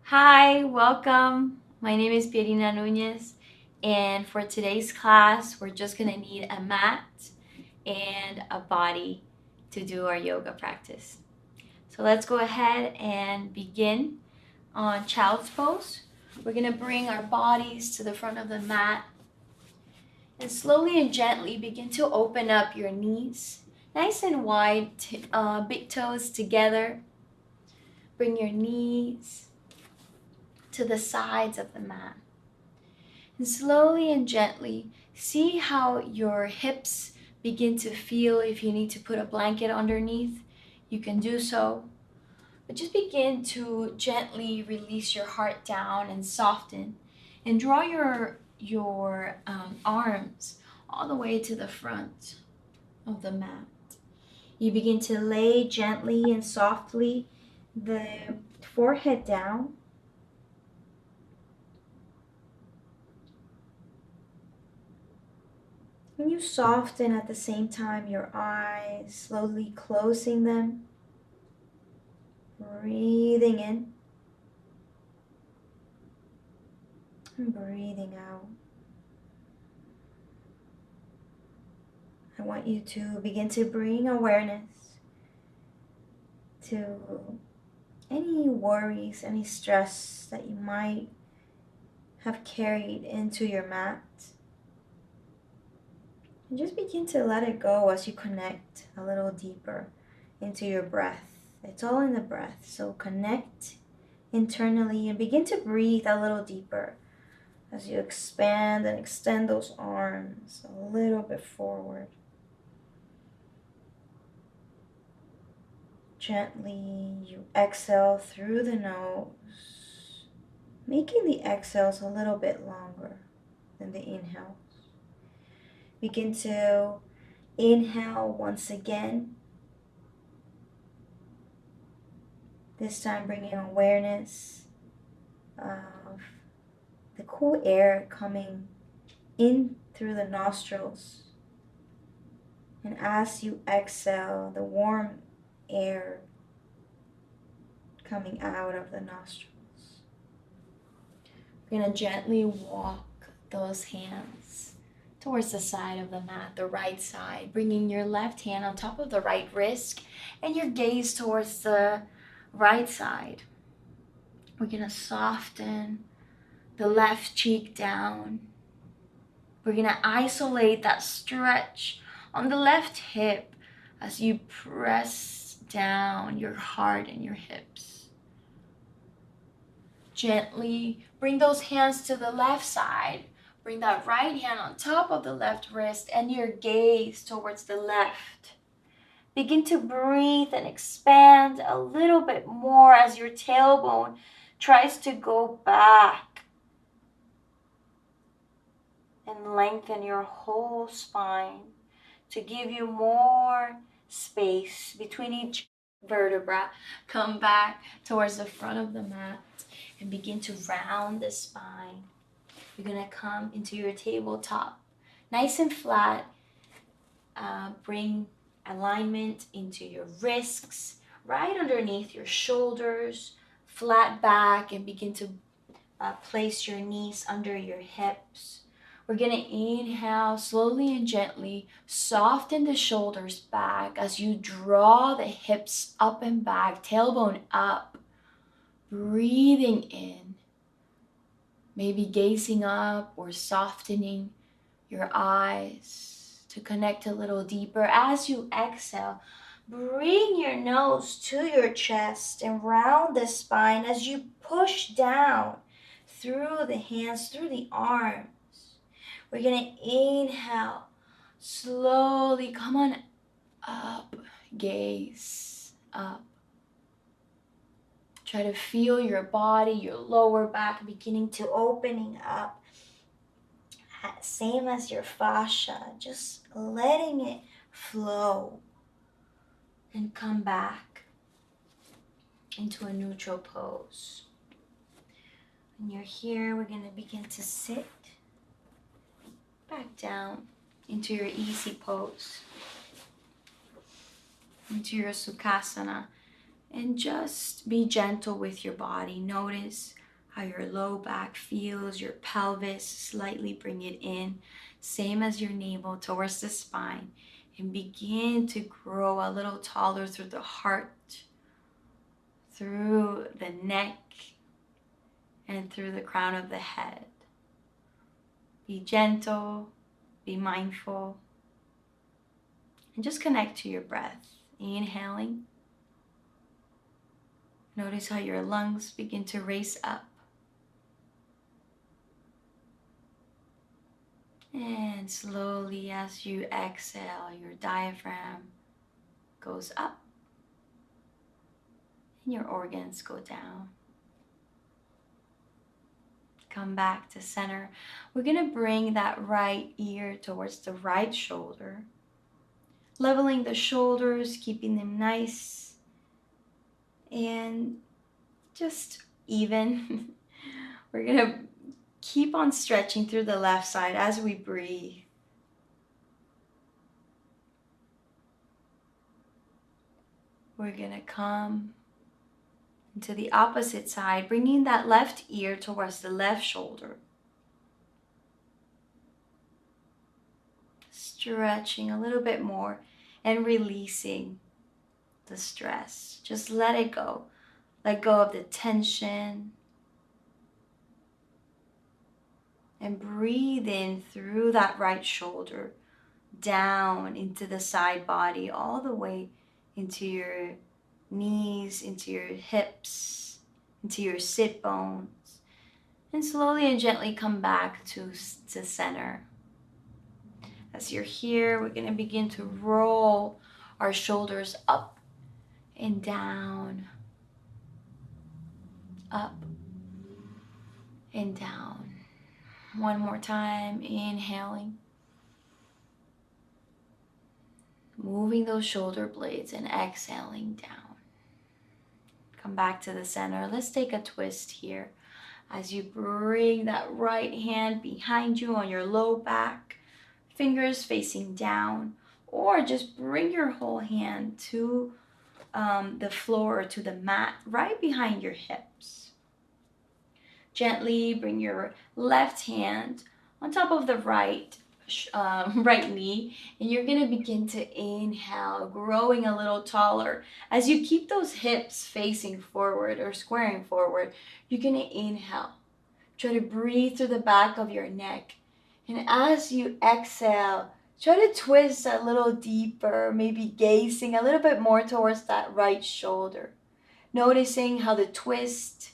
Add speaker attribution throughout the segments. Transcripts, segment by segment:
Speaker 1: Hi, welcome. My name is Pierina Nunez, and for today's class, we're just gonna need a mat and a body to do our yoga practice. So let's go ahead and begin on child's pose. We're gonna bring our bodies to the front of the mat and slowly and gently begin to open up your knees, nice and wide, big toes together. Bring your knees to the sides of the mat. And slowly and gently, see how your hips begin to feel. If you need to put a blanket underneath, you can do so. But just begin to gently release your heart down and soften. And draw your arms all the way to the front of the mat. You begin to lay gently and softly the forehead down. And you soften at the same time your eyes, slowly closing them, breathing in and breathing out. I want you to begin to bring awareness to any worries, any stress that you might have carried into your mat. And just begin to let it go as you connect a little deeper into your breath. It's all in the breath. So connect internally and begin to breathe a little deeper as you expand and extend those arms a little bit forward. Gently, you exhale through the nose, making the exhales a little bit longer than the inhales. Begin to inhale once again. This time bringing awareness of the cool air coming in through the nostrils. And as you exhale, the warm air coming out of the nostrils. We're going to gently walk those hands towards the side of the mat, the right side, bringing your left hand on top of the right wrist and your gaze towards the right side. We're going to soften the left cheek down. We're going to isolate that stretch on the left hip as you press down your heart and your hips. Gently bring those hands to the left side. Bring that right hand on top of the left wrist and your gaze towards the left. Begin to breathe and expand a little bit more as your tailbone tries to go back. And lengthen your whole spine to give you more space between each vertebra. Come back towards the front of the mat and begin to round the spine. You're going to come into your tabletop, nice and flat. Bring alignment into your wrists, right underneath your shoulders, flat back, and begin to place your knees under your hips. We're going to inhale slowly and gently, soften the shoulders back as you draw the hips up and back, tailbone up, breathing in, maybe gazing up or softening your eyes to connect a little deeper. As you exhale, bring your nose to your chest and round the spine as you push down through the hands, through the arms. We're going to inhale, slowly come on up, gaze up. Try to feel your body, your lower back beginning to opening up. Same as your fascia, just letting it flow. And come back into a neutral pose. When you're here, we're going to begin to sit back down into your easy pose, into your Sukhasana. And just be gentle with your body. Notice how your low back feels, your pelvis, slightly bring it in, same as your navel towards the spine, and begin to grow a little taller through the heart, through the neck, and through the crown of the head. Be gentle, be mindful, and just connect to your breath. Inhaling. Notice how your lungs begin to raise up. And slowly as you exhale, your diaphragm goes up and your organs go down. Come back to center. We're going to bring that right ear towards the right shoulder. Leveling the shoulders, keeping them nice and just even. We're going to keep on stretching through the left side as we breathe. We're going to come into the opposite side, bringing that left ear towards the left shoulder. Stretching a little bit more and releasing the stress. Just let it go. Let go of the tension. And breathe in through that right shoulder, down into the side body, all the way into your knees, into your hips, into your sit bones. And slowly and gently come back to center. As you're here, we're going to begin to roll our shoulders up and down, up and down. One more time, inhaling. Moving those shoulder blades and exhaling down. Come back to the center. Let's take a twist here. As you bring that right hand behind you on your low back, fingers facing down, or just bring your whole hand to the floor or to the mat right behind your hips. Gently bring your left hand on top of the right knee, and you're going to begin to inhale, growing a little taller. As you keep those hips facing forward or squaring forward, you're going to inhale. Try to breathe through the back of your neck. And as you exhale, try to twist a little deeper, maybe gazing a little bit more towards that right shoulder. Noticing how the twist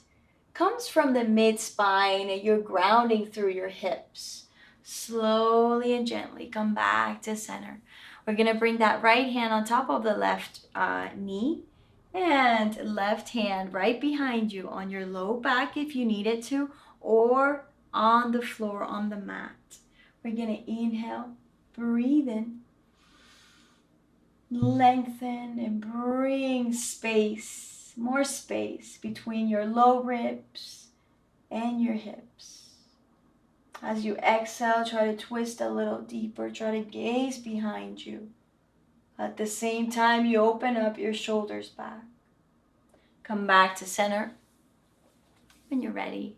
Speaker 1: comes from the mid-spine and you're grounding through your hips. Slowly and gently come back to center. We're going to bring that right hand on top of the left knee and left hand right behind you on your low back if you need it to, or on the floor on the mat. We're going to inhale, breathe in, lengthen and bring space, more space between your low ribs and your hips. As you exhale, try to twist a little deeper, try to gaze behind you. At the same time, you open up your shoulders back. Come back to center when you're ready.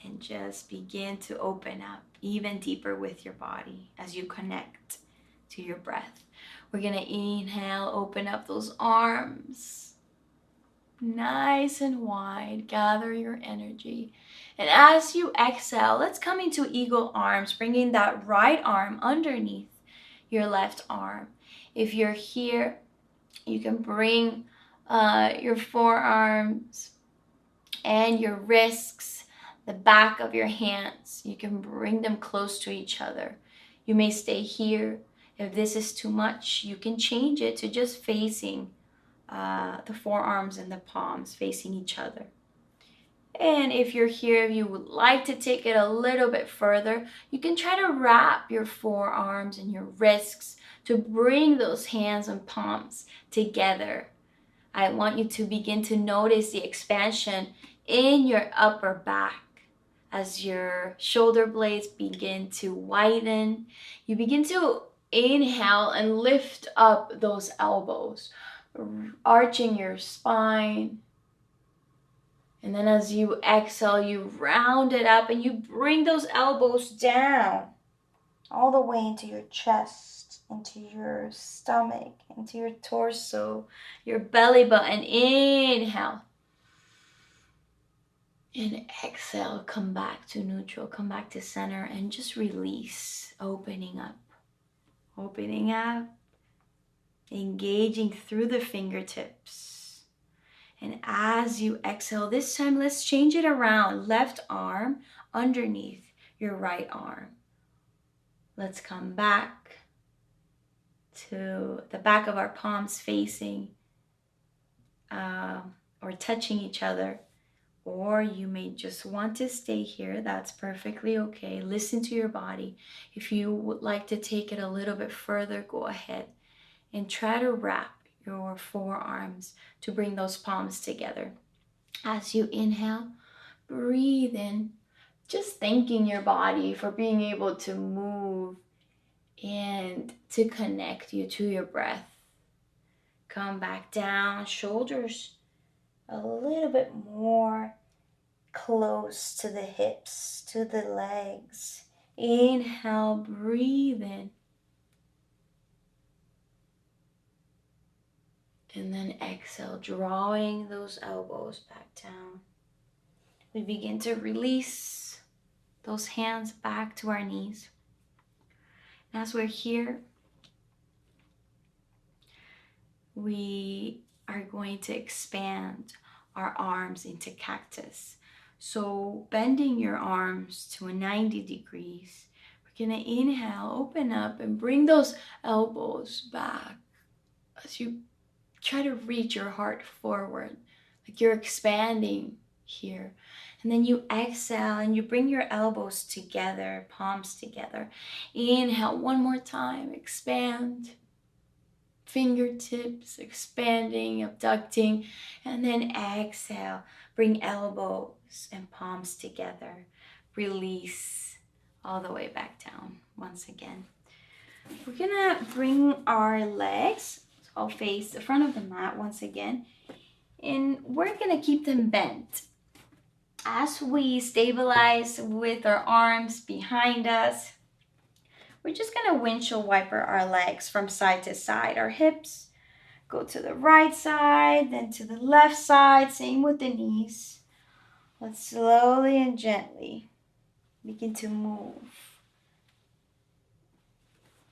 Speaker 1: And just begin to open up even deeper with your body as you connect to your breath. We're going to inhale, open up those arms. Nice and wide. Gather your energy. And as you exhale, let's come into eagle arms, bringing that right arm underneath your left arm. If you're here, you can bring your forearms and your wrists, the back of your hands. You can bring them close to each other. You may stay here. If this is too much, you can change it to just facing the forearms and the palms facing each other. And if you're here, if you would like to take it a little bit further, you can try to wrap your forearms and your wrists to bring those hands and palms together. I want you to begin to notice the expansion in your upper back. As your shoulder blades begin to widen, you begin to inhale and lift up those elbows. arching your spine. And then as you exhale, you round it up and you bring those elbows down all the way into your chest, into your stomach, into your torso, your belly button. Inhale. And exhale, come back to neutral, come back to center, and just release, opening up, engaging through the fingertips. And as you exhale, this time let's change it around. Left arm underneath your right arm. Let's come back to the back of our palms facing or touching each other. Or you may just want to stay here. That's perfectly okay. Listen to your body. If you would like to take it a little bit further, go ahead and try to wrap your forearms to bring those palms together. As you inhale, breathe in, just thanking your body for being able to move and to connect you to your breath. Come back down, shoulders a little bit more close to the hips, to the legs. Inhale, breathe in. And then exhale, drawing those elbows back down. We begin to release those hands back to our knees. As we're here, we are going to expand our arms into cactus. So bending your arms to a 90 degrees, we're gonna inhale, open up and bring those elbows back as you try to reach your heart forward, like you're expanding here. And then you exhale and you bring your elbows together, palms together. Inhale one more time, expand. Fingertips expanding, abducting, and then exhale. Bring elbows and palms together. Release all the way back down once again. We're gonna bring our legs all face the front of the mat once again, and we're gonna keep them bent. As we stabilize with our arms behind us, we're just gonna windshield wiper our legs from side to side. Our hips go to the right side, then to the left side, same with the knees. Let's slowly and gently begin to move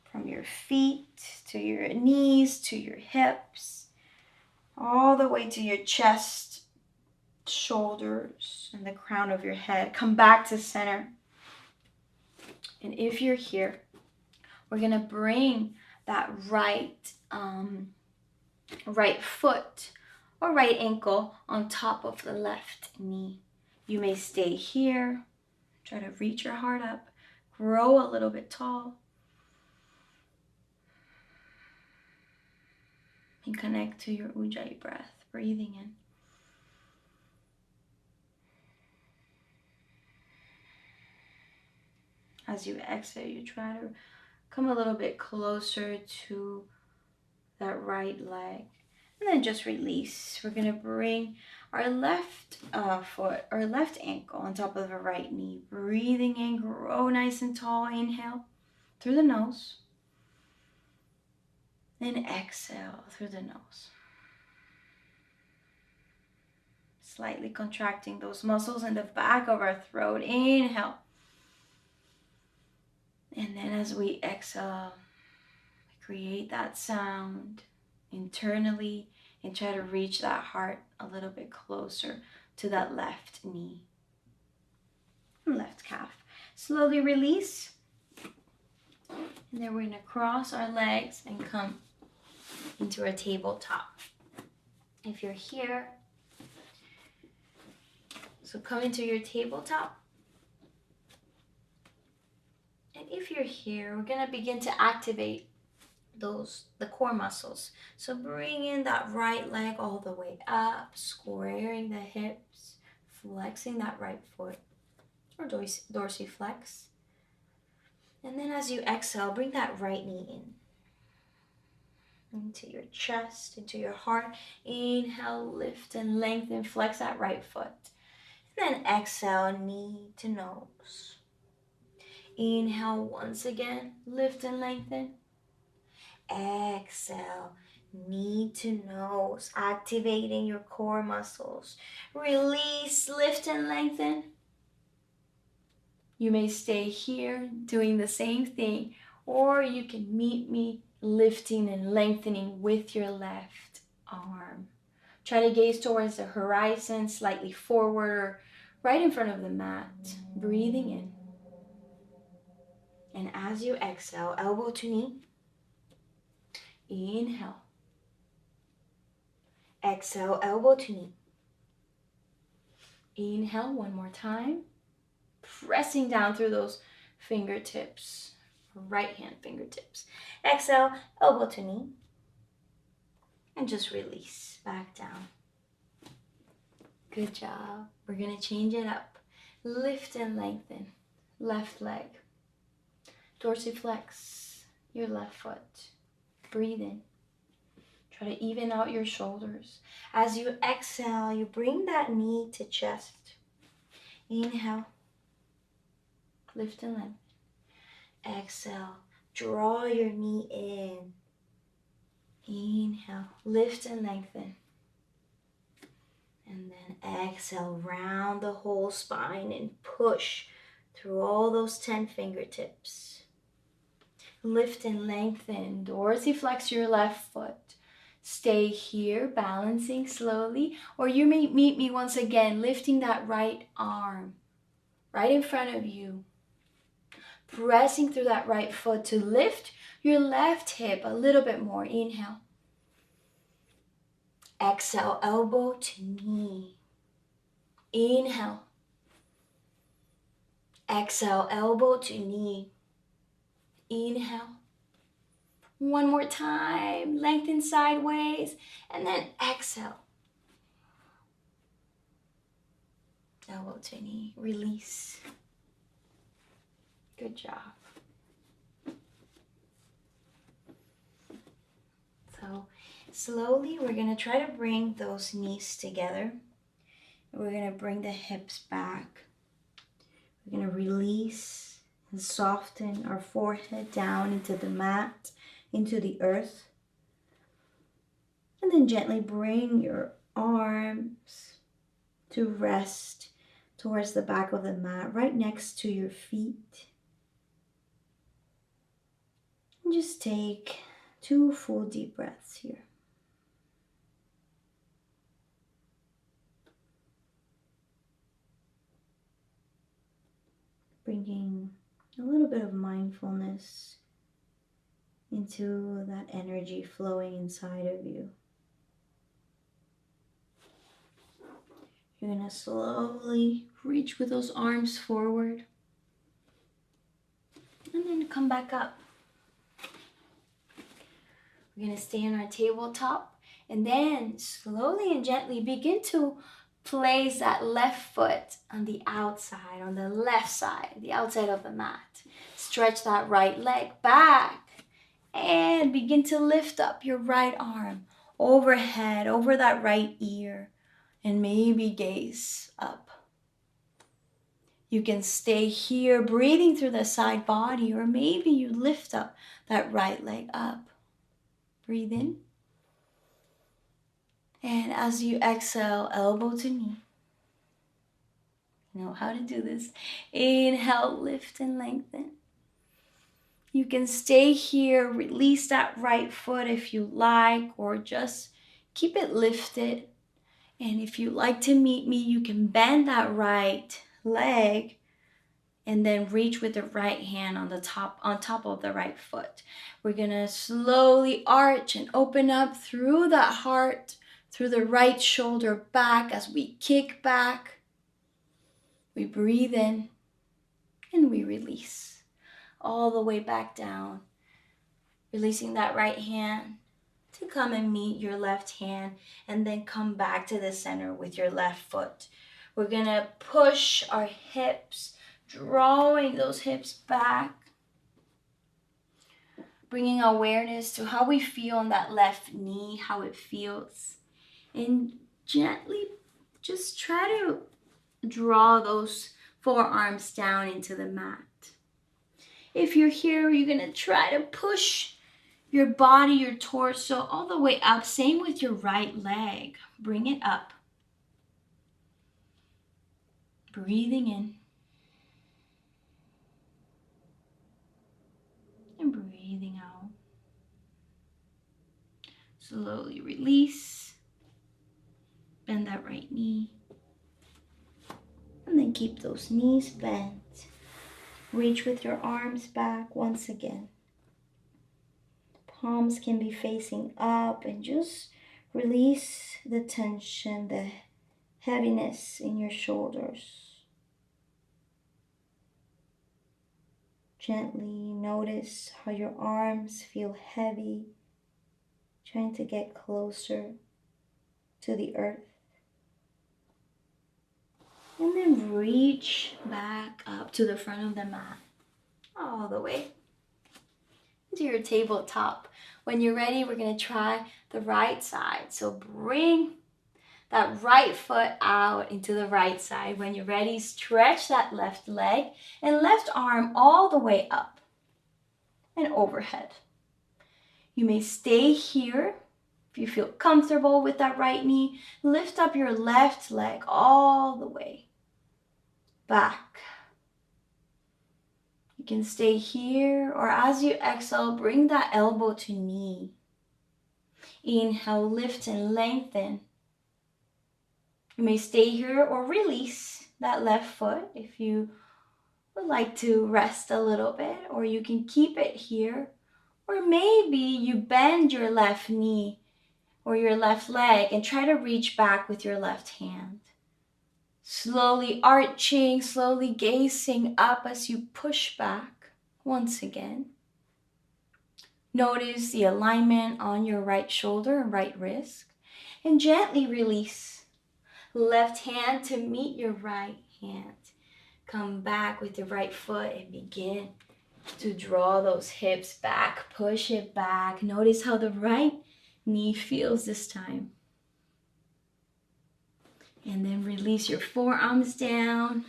Speaker 1: from your feet to your knees, to your hips, all the way to your chest, shoulders, and the crown of your head. Come back to center. And if you're here, we're gonna bring that right foot or right ankle on top of the left knee. You may stay here, try to reach your heart up, grow a little bit tall, and connect to your Ujjayi breath, breathing in. As you exhale, you try to come a little bit closer to that right leg. And then just release. We're going to bring our left foot or left ankle on top of the right knee. Breathing in, grow nice and tall. Inhale through the nose. Then exhale through the nose. Slightly contracting those muscles in the back of our throat. Inhale. And then as we exhale, create that sound internally and try to reach that heart a little bit closer to that left knee and left calf. Slowly release. And then we're going to cross our legs and come into our tabletop. If you're here, so come into your tabletop. And if you're here, we're going to begin to activate the core muscles. So bring in that right leg all the way up, squaring the hips, flexing that right foot or dorsiflex. And then as you exhale, bring that right knee in. into your chest, into your heart. Inhale, lift and lengthen, flex that right foot. And then exhale, knee to nose. Inhale once again, lift and lengthen. Exhale, knee to nose, activating your core muscles. Release, lift and lengthen. You may stay here doing the same thing, or you can meet me lifting and lengthening with your left arm. Try to gaze towards the horizon, slightly forward or right in front of the mat. Breathing in. And as you exhale, elbow to knee. Inhale. Exhale, elbow to knee. Inhale one more time. Pressing down through those fingertips, right hand fingertips. Exhale, elbow to knee. And just release back down. Good job. We're going to change it up. Lift and lengthen. Left leg. Dorsiflex your left foot. Breathe in. Try to even out your shoulders. As you exhale, you bring that knee to chest. Inhale. Lift and lengthen. Exhale. Draw your knee in. Inhale. Lift and lengthen. And then exhale. Round the whole spine and push through all those 10 fingertips. Lift and lengthen. Dorsiflex your left foot. Stay here, balancing slowly. Or you may meet me once again, lifting that right arm right in front of you. Pressing through that right foot to lift your left hip a little bit more. Inhale. Exhale, elbow to knee. Inhale. Exhale, elbow to knee. Inhale. One more time. Lengthen sideways. And then exhale. Elbow to knee. Release. Good job. So slowly we're going to try to bring those knees together. We're going to bring the hips back. We're going to release and soften our forehead down into the mat, into the earth. And then gently bring your arms to rest towards the back of the mat, right next to your feet. And just take 2 full deep breaths here. Bringing a little bit of mindfulness into that energy flowing inside of you. You're going to slowly reach with those arms forward and then come back up. We're going to stay on our tabletop and then slowly and gently begin to place that left foot on the outside, on the left side, the outside of the mat. Stretch that right leg back and begin to lift up your right arm overhead, over that right ear, and maybe gaze up. You can stay here breathing through the side body, or maybe you lift up that right leg up. Breathe in. And as you exhale, elbow to knee. You know how to do this. Inhale, lift and lengthen. You can stay here, release that right foot if you like, or just keep it lifted. And if you like to meet me, you can bend that right leg and then reach with the right hand on top of the right foot. We're gonna slowly arch and open up through that heart, through the right shoulder back as we kick back. We breathe in and we release all the way back down. Releasing that right hand to come and meet your left hand and then come back to the center with your left foot. We're gonna push our hips, drawing those hips back. bringing awareness to how we feel on that left knee, how it feels. And gently just try to draw those forearms down into the mat. If you're here, you're gonna try to push your body, your torso all the way up. Same with your right leg. Bring it up. Breathing in. And breathing out. Slowly release. Bend that right knee. And then keep those knees bent. Reach with your arms back once again. Palms can be facing up, and just release the tension, the heaviness in your shoulders. Gently notice how your arms feel heavy, trying to get closer to the earth. And then reach back up to the front of the mat, all the way to your tabletop. When you're ready, we're going to try the right side. So bring that right foot out into the right side. When you're ready, stretch that left leg and left arm all the way up and overhead. You may stay here. If you feel comfortable with that right knee, lift up your left leg all the way back. You can stay here, or as you exhale, bring that elbow to knee. Inhale, lift and lengthen. You may stay here or release that left foot if you would like to rest a little bit, or you can keep it here. Or maybe you bend your left knee or your left leg and try to reach back with your left hand. Slowly arching, slowly gazing up as you push back once again. Notice the alignment on your right shoulder and right wrist, and gently release. Left hand to meet your right hand. Come back with your right foot and begin to draw those hips back. Push it back. Notice how the right knee feels this time. And then release your forearms down.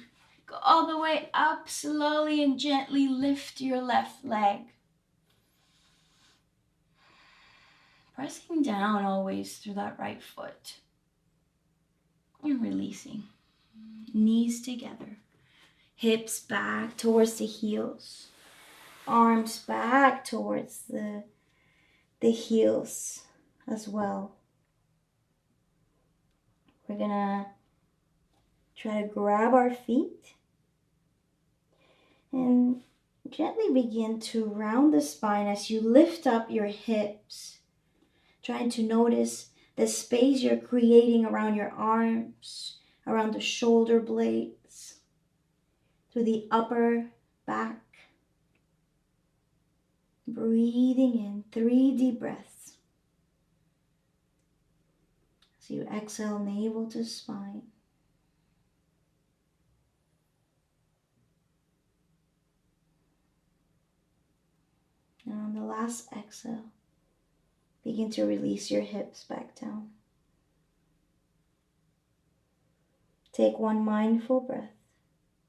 Speaker 1: Go all the way up. Slowly and gently lift your left leg. Pressing down always through that right foot. And releasing. Knees together. Hips back towards the heels. Arms back towards the heels as well. We're gonna try to grab our feet and gently begin to round the spine as you lift up your hips. Trying to notice the space you're creating around your arms, around the shoulder blades, through the upper back. Breathing in 3 deep breaths. As you exhale, navel to spine. And on the last exhale, begin to release your hips back down. Take 1 mindful breath,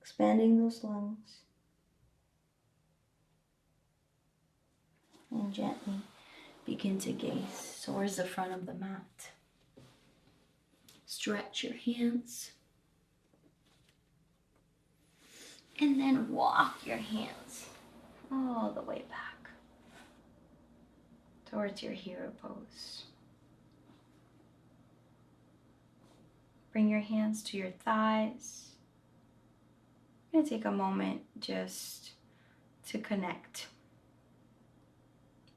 Speaker 1: expanding those lungs. And gently begin to gaze towards the front of the mat. Stretch your hands. And then walk your hands all the way back towards your hero pose. Bring your hands to your thighs. I'm going to take a moment just to connect.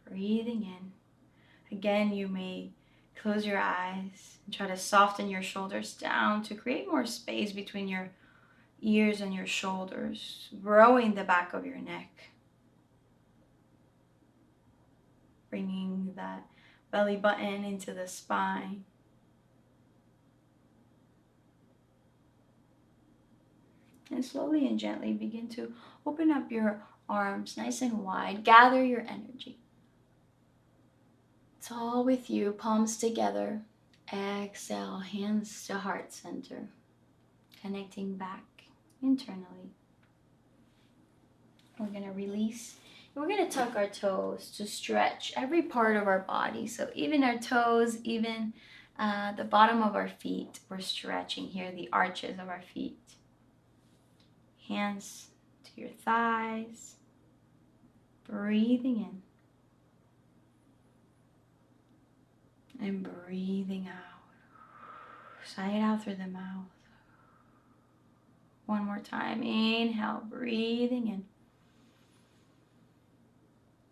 Speaker 1: Breathing in. Again, you may close your eyes and try to soften your shoulders down to create more space between your ears and your shoulders, growing the back of your neck. Bringing that belly button into the spine. And slowly and gently begin to open up your arms nice and wide. Gather your energy. It's all with you, palms together. Exhale, hands to heart center. Connecting back internally. We're gonna release. We're gonna tuck our toes to stretch every part of our body. So even our toes, even the bottom of our feet, we're stretching here, the arches of our feet. Hands to your thighs. Breathing in. And breathing out. Sigh it out through the mouth. One more time. Inhale, breathing in.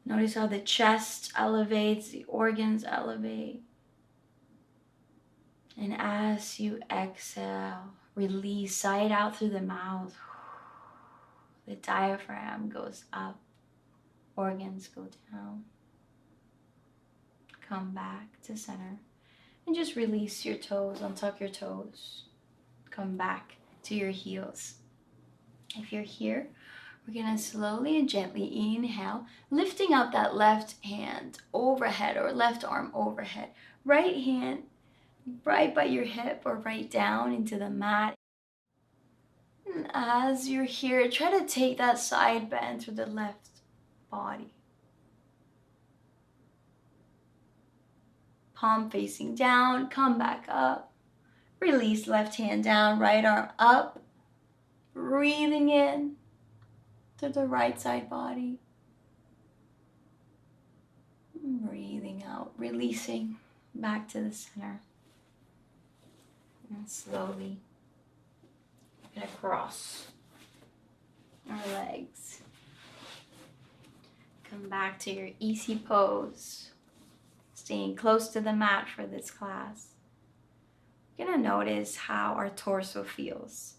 Speaker 1: Notice how the chest elevates, the organs elevate. And as you exhale, release, sigh it out through the mouth. The diaphragm goes up, organs go down. Come back to center. And just release your toes, untuck your toes. Come back to your heels. If you're here, we're gonna slowly and gently inhale, lifting up that left hand overhead or left arm overhead. Right hand right by your hip or right down into the mat. And as you're here, try to take that side bend through the left body. Palm facing down, come back up. Release left hand down, right arm up. Breathing in to the right side body. Breathing out, releasing back to the center. And slowly, we're gonna cross our legs. Come back to your easy pose. Staying close to the mat for this class. You're gonna notice how our torso feels.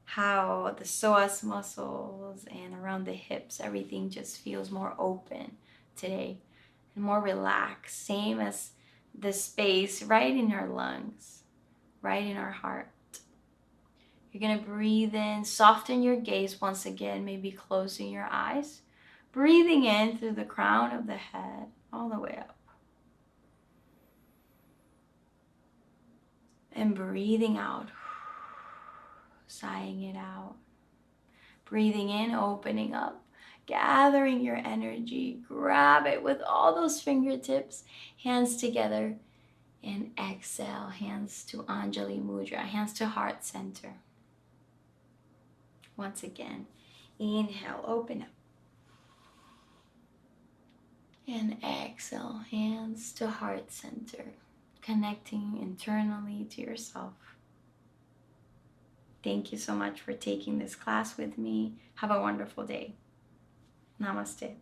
Speaker 1: How the psoas muscles and around the hips, everything just feels more open today and more relaxed. Same as the space right in our lungs, right in our heart. You're gonna breathe in, soften your gaze once again, maybe closing your eyes. Breathing in through the crown of the head, all the way up. And breathing out, sighing it out. Breathing in, opening up, gathering your energy. Grab it with all those fingertips, hands together. And exhale, hands to Anjali Mudra, hands to heart center. Once again, inhale, open up. And exhale, hands to heart center, connecting internally to yourself. Thank you so much for taking this class with me. Have a wonderful day. Namaste.